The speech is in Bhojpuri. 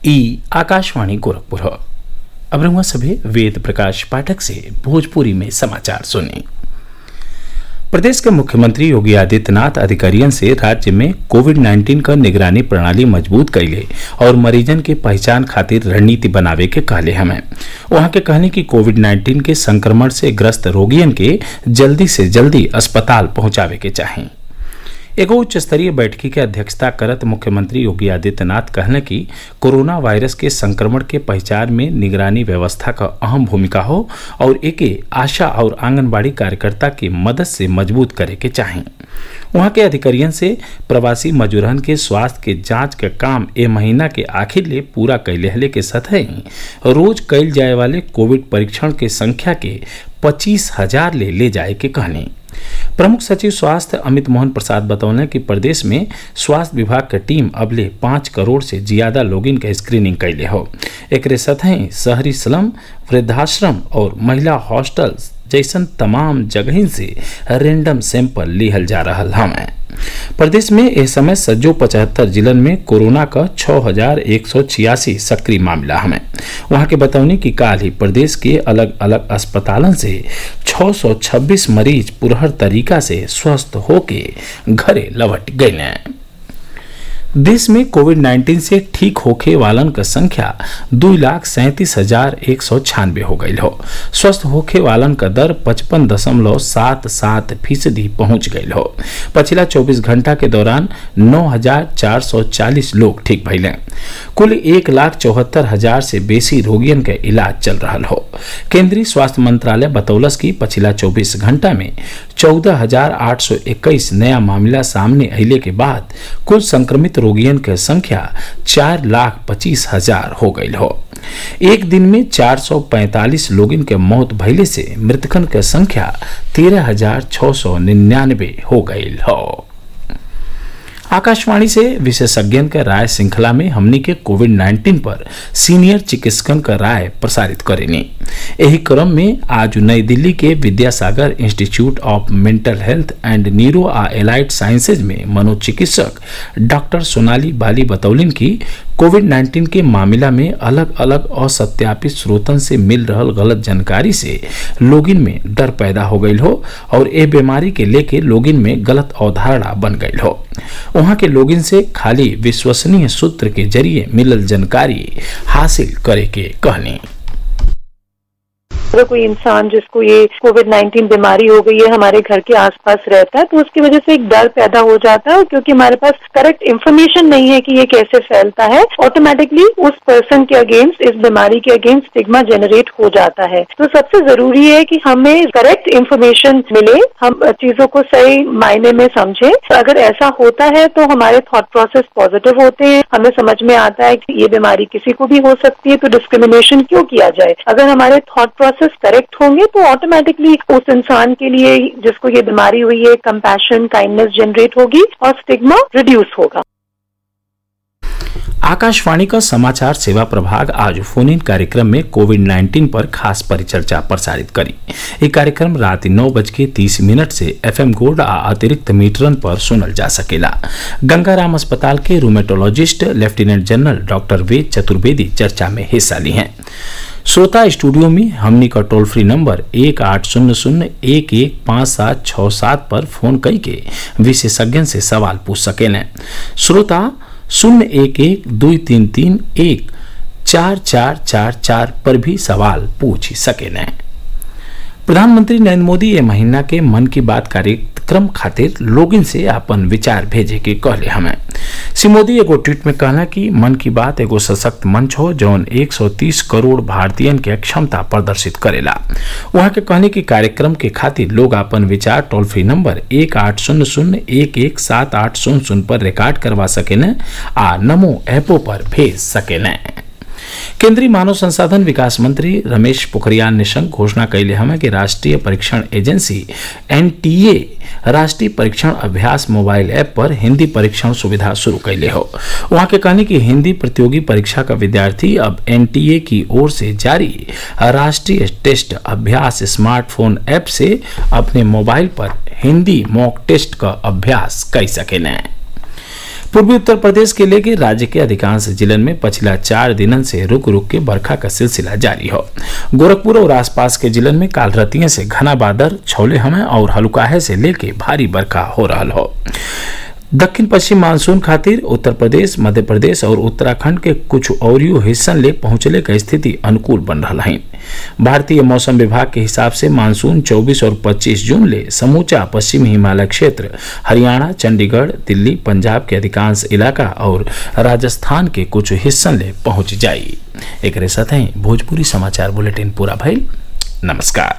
ई आकाशवाणी गोरखपुर। अब रहुआ सभी वेद प्रकाश पाठक से भोजपुरी में समाचार सुने। प्रदेश के मुख्यमंत्री योगी आदित्यनाथ अधिकारियों से राज्य में कोविड-19 का निगरानी प्रणाली मजबूत कैले और मरीजन के पहचान खातिर रणनीति बनावे के कहले हमें। वहां के कहने की कोविड-19 के संक्रमण से ग्रस्त रोगियन के जल्दी से जल्दी अस्पताल पहुंचावे के चाही। एगो उच्च स्तरीय बैठकी के अध्यक्षता करत मुख्यमंत्री योगी आदित्यनाथ कहने की कोरोना वायरस के संक्रमण के पहचान में निगरानी व्यवस्था का अहम भूमिका हो और एके आशा और आंगनबाड़ी कार्यकर्ता की मदद से मजबूत करे के चाही। वहां के अधिकारियों से प्रवासी मजूरन के स्वास्थ्य के जांच के काम ए महीना के आखिर ले पूरा कैले हले के साथ ही रोज कैल जाए वाले कोविड परीक्षण के संख्या के 25,000 ले जाए के कहने। प्रमुख सचिव स्वास्थ्य अमित मोहन प्रसाद बतौने कि प्रदेश में स्वास्थ्य विभाग की टीम अबले 5 करोड़ से ज्यादा लोगिन के स्क्रीनिंग कैले हो। एक सतही शहरी स्लम, वृद्धाश्रम और महिला हॉस्टल जैसन तमाम जगह से रेंडम सैंपल लिहल जा रहा हमें। प्रदेश में इस समय सज्जो 75 जिलन में कोरोना का 6,186 सक्रिय मामला हमें। वहां के बतौने की काल ही प्रदेश के अलग अलग अस्पतालों से 626 मरीज पुरहर तरीका से स्वस्थ होके घरे लौट गए। देश में कोविड-19 से ठीक होखे वालन का संख्या 2,37,196 हो गई हो। स्वस्थ होखे वालन का दर 55.77% पहुंच गई हो। पिछला 24 घंटा के दौरान 9,440 लोग ठीक भइले। कुल 1,74,000 से बेसी रोगियन के इलाज चल रहा हो। केंद्रीय स्वास्थ्य मंत्रालय बतौलस की पिछला 24 घंटा में 14,821 नया मामला सामने अले के बाद कुल संक्रमित रोगियन की संख्या 4,25,000 हो गई हो। एक दिन में 445 लोगन के मौत भइले से मृतकन की संख्या 13,699 हो गई हो। आकाशवाणी से विशेषज्ञन का राय श्रृंखला में हमनी के कोविड-19 पर सीनियर चिकित्सकन का राय प्रसारित करेनी। यही क्रम में आज नई दिल्ली के Vidyasagar institute of mental health and neuro allied sciences में मनोचिकित्सक डॉक्टर सोनाली बाली बतौलिन की कोविड-19 के मामला में अलग अलग असत्यापित स्रोतन से मिल रहा गलत जानकारी से लोगिन में डर पैदा हो गई हो और ये बीमारी के लेके लोगिन में गलत अवधारणा बन गई हो। वहां के लोगिन से खाली विश्वसनीय सूत्र के जरिए मिलल जानकारी हासिल करे के कहनी। अगर कोई इंसान जिसको ये कोविड-19 बीमारी हो गई है हमारे घर के आसपास रहता है तो उसकी वजह से एक डर पैदा हो जाता है, क्योंकि हमारे पास करेक्ट इन्फॉर्मेशन नहीं है कि ये कैसे फैलता है। ऑटोमेटिकली उस पर्सन के अगेंस्ट, इस बीमारी के अगेंस्ट स्टिग्मा जनरेट हो जाता है। तो सबसे जरूरी है कि हमें करेक्ट इन्फॉर्मेशन मिले, हम चीजों को सही मायने में समझें। अगर ऐसा होता है तो हमारे थॉट प्रोसेस पॉजिटिव होते हैं, हमें समझ में आता है कि ये बीमारी किसी को भी हो सकती है, तो डिस्क्रिमिनेशन क्यों किया जाए। अगर हमारे थॉट प्रोसेस करेक्ट होंगे तो ऑटोमेटिकली उस इंसान के लिए जिसको ये बीमारी हुई है कंपैशन, काइंडनेस जनरेट होगी और स्टिग्मा रिड्यूस होगा। आकाशवाणी का समाचार सेवा प्रभाग आज फोन इन कार्यक्रम में कोविड-19 पर खास परिचर्चा प्रसारित करी। ये कार्यक्रम रात 9:30 से FM गोल्ड आ अतिरिक्त मीटरन पर सुनल जा सकेला। गंगाराम अस्पताल के rheumatologist lieutenant general doctor Ved Chaturvedi चर्चा में हिस्सा ली हैं। श्रोता स्टूडियो में हमनी का टोल फ्री नंबर 1800-115767 पर फोन करके विशेषज्ञ से सवाल पूछ सकें। श्रोता 011-233-14444 पर भी सवाल पूछ सकें। प्रधानमंत्री नरेंद्र मोदी ये महीना के मन की बात कार्यक्रम खातिर लोगन से अपन विचार भेजे के कहले हमें। श्री मोदी एगो ट्वीट में कहना कि मन की बात एगो सशक्त मंच हो जौन 130 करोड़ भारतीयन के क्षमता प्रदर्शित करेला। वहां के कहने की कार्यक्रम के खातिर लोग अपन विचार टोल फ्री नंबर 1800-117800 पर रिकॉर्ड करवा सकें आ नमो ऐपो पर भेज सकें। केंद्रीय मानव संसाधन विकास मंत्री रमेश पोखरियाल निशंक घोषणा कैले हमें कि राष्ट्रीय परीक्षण एजेंसी NTA राष्ट्रीय परीक्षण अभ्यास मोबाइल ऐप पर हिंदी परीक्षण सुविधा शुरू कैले हो। वहां के कहने की हिंदी प्रतियोगी परीक्षा का विद्यार्थी अब NTA की ओर से जारी राष्ट्रीय टेस्ट अभ्यास स्मार्टफोन ऐप से अपने मोबाइल पर हिंदी मॉक टेस्ट का अभ्यास कर सकें। पूर्वी उत्तर प्रदेश के लेके राज्य के अधिकांश जिलन में पिछला 4 दिनन से रुक रुक के बरखा का सिलसिला जारी हो। गोरखपुर और आसपास के जिलन में काल रतिये से घना बादल छौले हमें और हल्काहे से लेके भारी बरखा हो रहा हो। दक्षिण पश्चिम मानसून खातिर उत्तर प्रदेश, मध्य प्रदेश और उत्तराखंड के कुछ औरियो हिस्सन ले पहुंचले का स्थिति अनुकूल बन रहा है। भारतीय मौसम विभाग के हिसाब से मानसून 24 और 25 जून ले समूचा पश्चिमी हिमालय क्षेत्र, हरियाणा, चंडीगढ़, दिल्ली, पंजाब के अधिकांश इलाका और राजस्थान के कुछ हिस्सन ले पहुंच जाई। एक साथ भोजपुरी समाचार बुलेटिन पूरा भइल। नमस्कार।